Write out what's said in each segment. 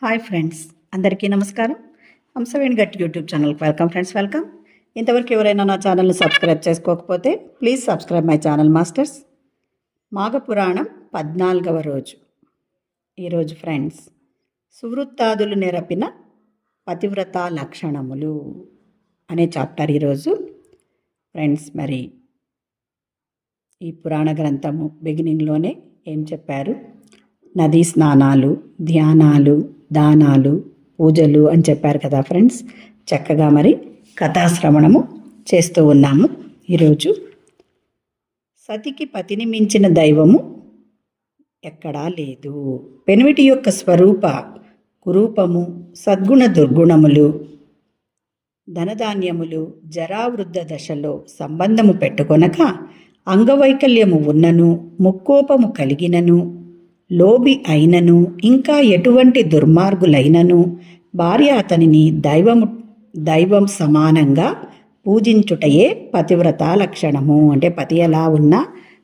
Hi friends, అందరికీ నమస్కారం. హంసవేణి గట్టి యూట్యూబ్ ఛానల్కి వెల్కమ్ ఫ్రెండ్స్, వెల్కమ్. ఇంతవరకు ఎవరైనా నా ఛానల్ని సబ్స్క్రైబ్ చేసుకోకపోతే please subscribe my channel masters. మాఘపురాణం 14వ రోజు. ఈరోజు ఫ్రెండ్స్, సువృత్తాదులు నెరపిన పతివ్రత లక్షణములు అనే చాప్టర్ ఈరోజు. ఫ్రెండ్స్, మరి ఈ పురాణ గ్రంథము బిగినింగ్లోనే ఏం చెప్పారు? నదీ స్నానాలు, ధ్యానాలు, దానాలు, పూజలు అని చెప్పారు కదా ఫ్రెండ్స్. చక్కగా మరి కథాశ్రవణము చేస్తూ ఉన్నాము. ఈరోజు సతికి పతిని మించిన దైవము ఎక్కడా లేదు. పెనిమిటి యొక్క స్వరూప కురూపము, సద్గుణ దుర్గుణములు, ధనధాన్యములు జరావృద్ధ దశలో సంబంధము పెట్టుకొనక అంగవైకల్యము ఉన్నను, ముక్కోపము కలిగినను, లోబి అయినను, ఇంకా ఎటువంటి దుర్మార్గులైనను భార్య అతనిని దైవం సమానంగా పూజించుటయే పతివ్రత లక్షణము. అంటే పతి ఎలా ఉన్నా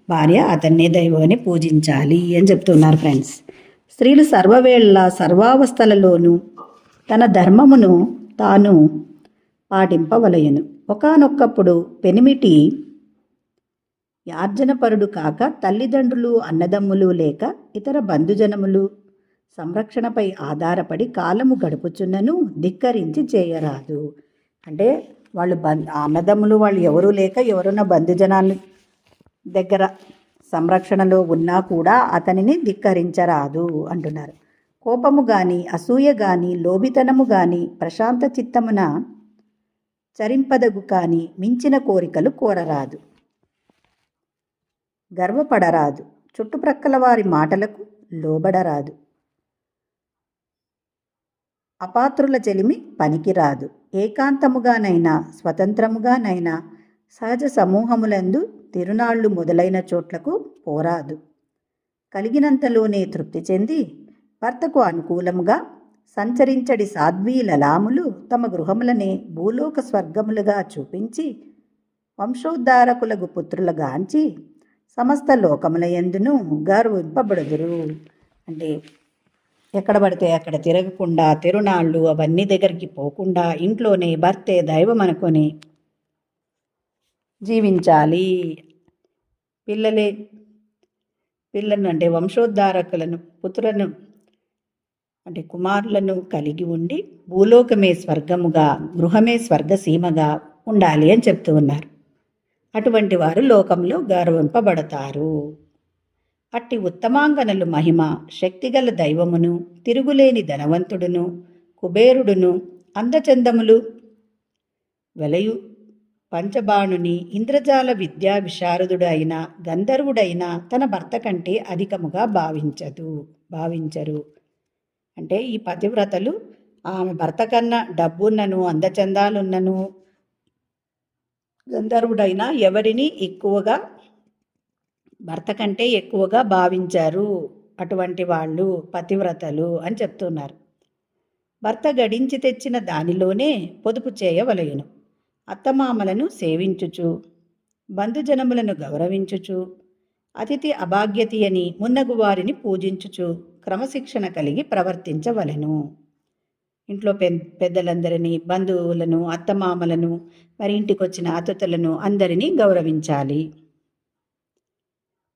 భార్య అతన్నే దైవాన్ని పూజించాలి అని చెప్తున్నారు ఫ్రెండ్స్. స్త్రీలు సర్వవేళ సర్వావస్థలలోనూ తన ధర్మమును తాను పాటింపవలయను. ఒకానొక్కప్పుడు పెనిమిటి యార్జనపరుడు కాక తల్లిదండ్రులు, అన్నదమ్ములు లేక ఇతర బంధుజనములు సంరక్షణపై ఆధారపడి కాలము గడుపుచున్నను ధిక్కరించి చేయరాదు. అంటే వాళ్ళు అన్నదమ్ములు వాళ్ళు ఎవరూ లేక ఎవరున్న బంధుజనాల దగ్గర సంరక్షణలో ఉన్నా కూడా అతనిని ధిక్కరించరాదు అంటున్నారు. కోపము కానీ, అసూయ కానీ, లోభితనము కానీ, ప్రశాంత చిత్తమున చరింపదగు కానీ మించిన కోరికలు కోరరాదు. గర్వపడరాదు. చుట్టుప్రక్కల వారి మాటలకు లోబడరాదు. అపాత్రుల చెలిమి పనికిరాదు. ఏకాంతముగానైనా స్వతంత్రముగానైనా సహజ సమూహములందు తిరునాళ్ళు మొదలైన చోట్లకు పోరాదు. కలిగినంతలోనే తృప్తి చెంది భర్తకు అనుకూలముగా సంచరించడి సాధ్వీ లలాములు తమ గృహములనే భూలోక స్వర్గములుగా చూపించి వంశోద్ధారకులకు పుత్రులుగాంచి సమస్త లోకములయందును గర్వింపబడుదురు. అంటే ఎక్కడ పడితే అక్కడ తిరగకుండా, తిరునాళ్ళు అవన్నీ దగ్గరికి పోకుండా ఇంట్లోనే భర్తే దైవం అనుకొని జీవించాలి. పిల్లను అంటే వంశోద్ధారకులను, పుత్రులను అంటే కుమారులను కలిగి ఉండి భూలోకమే స్వర్గముగా, గృహమే స్వర్గసీమగా ఉండాలి అని చెప్తూ ఉన్నారు. అటువంటి వారు లోకంలో గౌరవింపబడతారు. అట్టి ఉత్తమాంగనలు మహిమ, శక్తిగల దైవమును, తిరుగులేని ధనవంతుడును, కుబేరుడును, అందచందములు వెలయు పంచబాణుని, ఇంద్రజాల విద్యా విశారదుడు అయిన గంధర్వుడైన తన భర్త కంటే అధికముగా భావించరు. అంటే ఈ పతివ్రతలు ఆమె భర్త కన్నా డబ్బున్నను, అందచందాలున్నను, గంధర్వుడైనా ఎవరిని ఎక్కువగా భర్త కంటే ఎక్కువగా భావించారు. అటువంటి వాళ్ళు పతివ్రతలు అని చెప్తున్నారు. భర్త గడించి తెచ్చిన దానిలోనే పొదుపు చేయవలయును. అత్తమామలను సేవించుచు, బంధుజనములను గౌరవించుచు, అతిథి అభాగ్యతి అని మున్నగు వారిని పూజించుచు క్రమశిక్షణ కలిగి ప్రవర్తించవలెను. ఇంట్లో పెద్దలందరినీ, బంధువులను, అత్తమామలను, మరి ఇంటికి వచ్చిన అతిథులను అందరినీ గౌరవించాలి.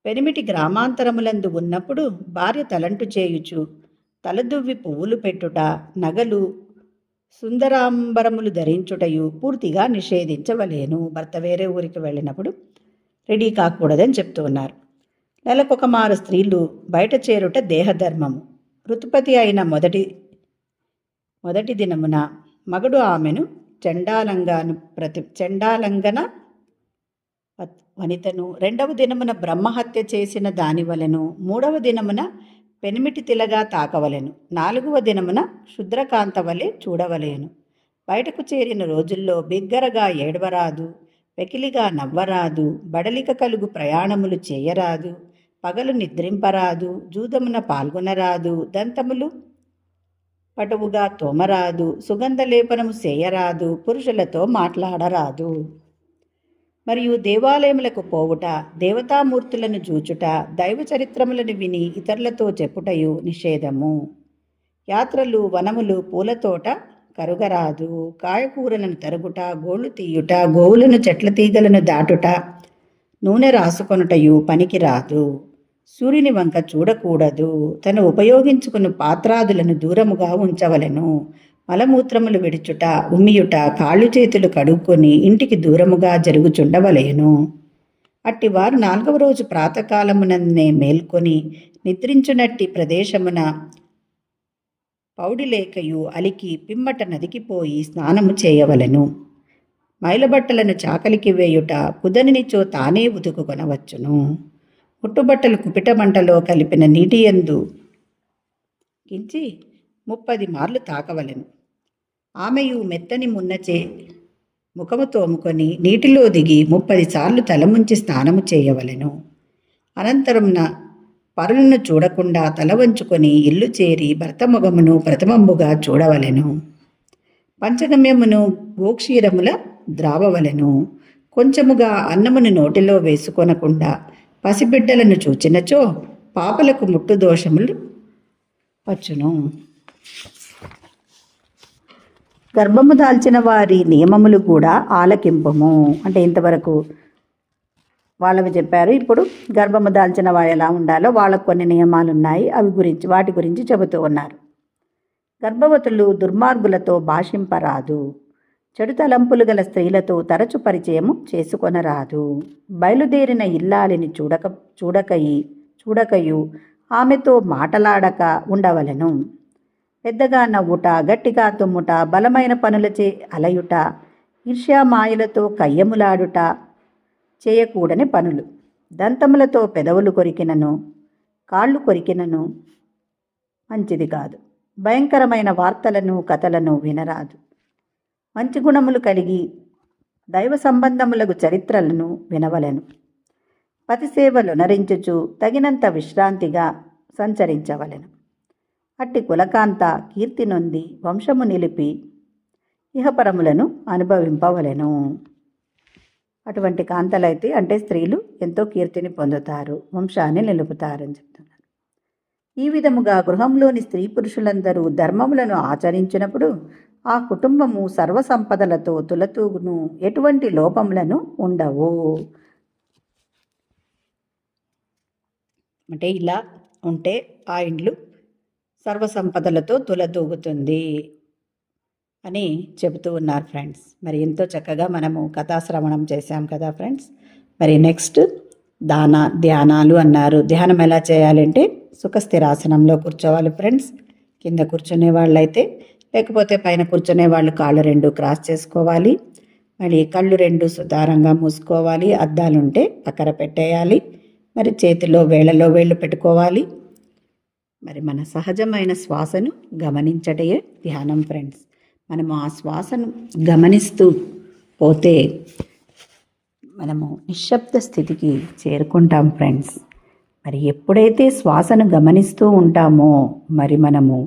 పెనిమిటి గ్రామాంతరములందు ఉన్నప్పుడు భార్య తలంటు చేయుచు తలదువ్వి పువ్వులు పెట్టుట, నగలు, సుందరాంబరములు ధరించుటయు పూర్తిగా నిషేధించవలేను. భర్త వేరే ఊరికి వెళ్ళినప్పుడు రెడీ కాకూడదని చెప్తూ ఉన్నారు. నెలకొక మారు స్త్రీలు బయట చేరుట దేహధర్మము. ఋతుపతి అయిన మొదటి దినమున మగడు ఆమెను చండాలంగన వనితను, రెండవ దినమున బ్రహ్మహత్య చేసిన దాని వలెను, మూడవ దినమున పెనిమిటి తిలగా తాకవలెను, నాలుగవ దినమున శుద్రకాంత వలె చూడవలేను. బయటకు చేరిన రోజుల్లో బిగ్గరగా ఏడవరాదు, వెకిలిగా నవ్వరాదు, బడలిక కలుగు ప్రయాణములు చేయరాదు, పగలు నిద్రింపరాదు, జూదమున పాల్గొనరాదు, దంతములు పటువుగా తోమరాదు, సుగంధలేపనము చేయరాదు, పురుషులతో మాట్లాడరాదు. మరియు దేవాలయములకు పోవుట, దేవతామూర్తులను చూచుట, దైవ చరిత్రములను విని ఇతరులతో చెప్పుటయు నిషేధము. యాత్రలు వనములు పూలతోట కరుగరాదు. కాయకూరలను తరుగుట, గోళ్ళు తీయుట, గోవులను చెట్ల తీగలను దాటుట, నూనె రాసుకొనుటయు పనికిరాదు. సూర్యుని వంక చూడకూడదు. తను ఉపయోగించుకున్న పాత్రాదులను దూరముగా ఉంచవలెను. మలమూత్రములు విడుచుట, ఉమ్మియుట, కాళ్ళు చేతులు కడుక్కొని ఇంటికి దూరముగా జరుగుచుండవలేను. అట్టివారు 4వ రోజు ప్రాతకాలముననే మేల్కొని నిద్రించునట్టి ప్రదేశమున పౌడిలేకయు అలికి పిమ్మట నదికి పోయి స్నానము చేయవలెను. మైలబట్టలను చాకలికి వేయుట కుదనినిచో తానే ఉతుకుకొనవచ్చును. ముట్టుబట్టలు కుపిటమంటలో కలిపిన నీటియందు కించి 30 మార్లు తాకవలెను. ఆమెయు మెత్తని మున్నచే ముఖము తోముకొని నీటిలో దిగి 30 సార్లు తలముంచి స్నానము చేయవలెను. అనంతరంన పరులను చూడకుండా తల వంచుకొని ఇల్లు చేరి భర్త మొగమును ప్రథమంబుగా చూడవలెను. పంచగమ్యమును గోక్షీరముల ద్రావవలెను. కొంచెముగా అన్నమును నోటిలో వేసుకొనకుండా పసిబిడ్డలను చూచినచో పాపలకు ముట్టు దోషములు వచ్చును. గర్భము దాల్చిన వారి నియమములు కూడా ఆలకింపము. అంటే ఇంతవరకు వాళ్ళవి చెప్పారు. ఇప్పుడు గర్భము దాల్చిన వారు ఎలా ఉండాలో వాళ్ళకు కొన్ని నియమాలు ఉన్నాయి. వాటి గురించి చెబుతూ ఉన్నారు. గర్భవతులు దుర్మార్గులతో భాషింపరాదు. చెడు తలంపులు గల స్త్రీలతో తరచు పరిచయము చేసుకొనరాదు. బయలుదేరిన ఇల్లాలిని చూడకయు ఆమెతో మాటలాడక ఉండవలెను. పెద్దగా నవ్వుట, గట్టిగా తుమ్ముట, బలమైన పనులచే అలయుట, ఈర్ష్యామాయలతో కయ్యములాడుట చేయకూడని పనులు. దంతములతో పెదవులు కొరికినను కాళ్ళు కొరికినను మంచిది కాదు. భయంకరమైన వార్తలను కథలను వినరాదు. మంచి గుణములు కలిగి దైవ సంబంధములకు చరిత్రలను వినవలెను. పతిసేవలు నరించుచు తగినంత విశ్రాంతిగా సంచరించవలెను. అట్టి కులకాంత కీర్తి నొంది వంశము నిలిపి ఇహపరములను అనుభవింపవలెను. అటువంటి కాంతలైతే అంటే స్త్రీలు ఎంతో కీర్తిని పొందుతారు, వంశాన్ని నిలుపుతారని చెప్తున్నారు. ఈ విధముగా గృహంలోని స్త్రీ పురుషులందరూ ధర్మములను ఆచరించినప్పుడు ఆ కుటుంబము సర్వసంపదలతో తులతూగును, ఎటువంటి లోపములను ఉండవు. అంటే ఇలా ఉంటే ఆ ఇండ్లు సర్వసంపదలతో తులతూగుతుంది అని చెబుతూ ఉన్నారు ఫ్రెండ్స్. మరి ఎంతో చక్కగా మనము కథాశ్రవణం చేశాం కదా ఫ్రెండ్స్. మరి నెక్స్ట్ ధ్యానాలు అన్నారు. ధ్యానం ఎలా చేయాలంటే సుఖస్థిరాసనంలో కూర్చోవాలి ఫ్రెండ్స్. కింద కూర్చునే వాళ్ళైతే, లేకపోతే పైన కూర్చునే వాళ్ళు కాళ్ళు 2 క్రాస్ చేసుకోవాలి. మరి కళ్ళు 2 సుతారంగా మూసుకోవాలి. అద్దాలుంటే పక్కన పెట్టేయాలి. మరి చేతిలో వేళ్ళలో వేళ్ళు పెట్టుకోవాలి. మరి మన సహజమైన శ్వాసను గమనించటే ధ్యానం ఫ్రెండ్స్. మనము ఆ శ్వాసను గమనిస్తూ పోతే మనము నిశ్శబ్ద స్థితికి చేరుకుంటాం ఫ్రెండ్స్. మరి ఎప్పుడైతే శ్వాసను గమనిస్తూ ఉంటామో మరి మనము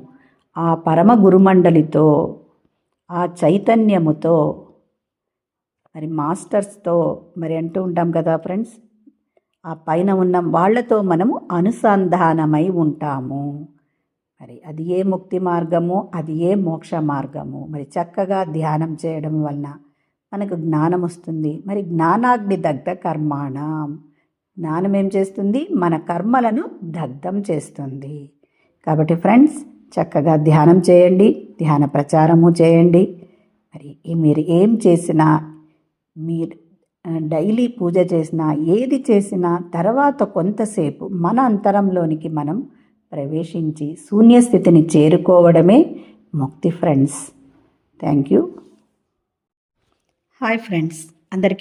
ఆ పరమ గురుమండలితో, ఆ చైతన్యముతో, మరి మాస్టర్స్తో మరి అంటూ ఉంటాం కదా ఫ్రెండ్స్, ఆ పైన ఉన్న వాళ్ళతో మనము అనుసంధానమై ఉంటాము. మరి అది ఏ ముక్తి మార్గము, అది ఏ మోక్ష మార్గము. మరి చక్కగా ధ్యానం చేయడం వలన మనకు జ్ఞానం వస్తుంది. మరి జ్ఞానాగ్ని దగ్ధ కర్మాణం, జ్ఞానం ఏం చేస్తుంది? మన కర్మలను దగ్ధం చేస్తుంది. కాబట్టి ఫ్రెండ్స్ చక్కగా ధ్యానం చేయండి, ధ్యాన ప్రచారము చేయండి. మరి మీరు ఏం చేసినా, మీరు డైలీ పూజ చేసినా, ఏది చేసినా తర్వాత కొంతసేపు మన అంతరంలోనికి మనం ప్రవేశించి శూన్యస్థితిని చేరుకోవడమే ముక్తి friends. Thank you. Hi friends, అందరికీ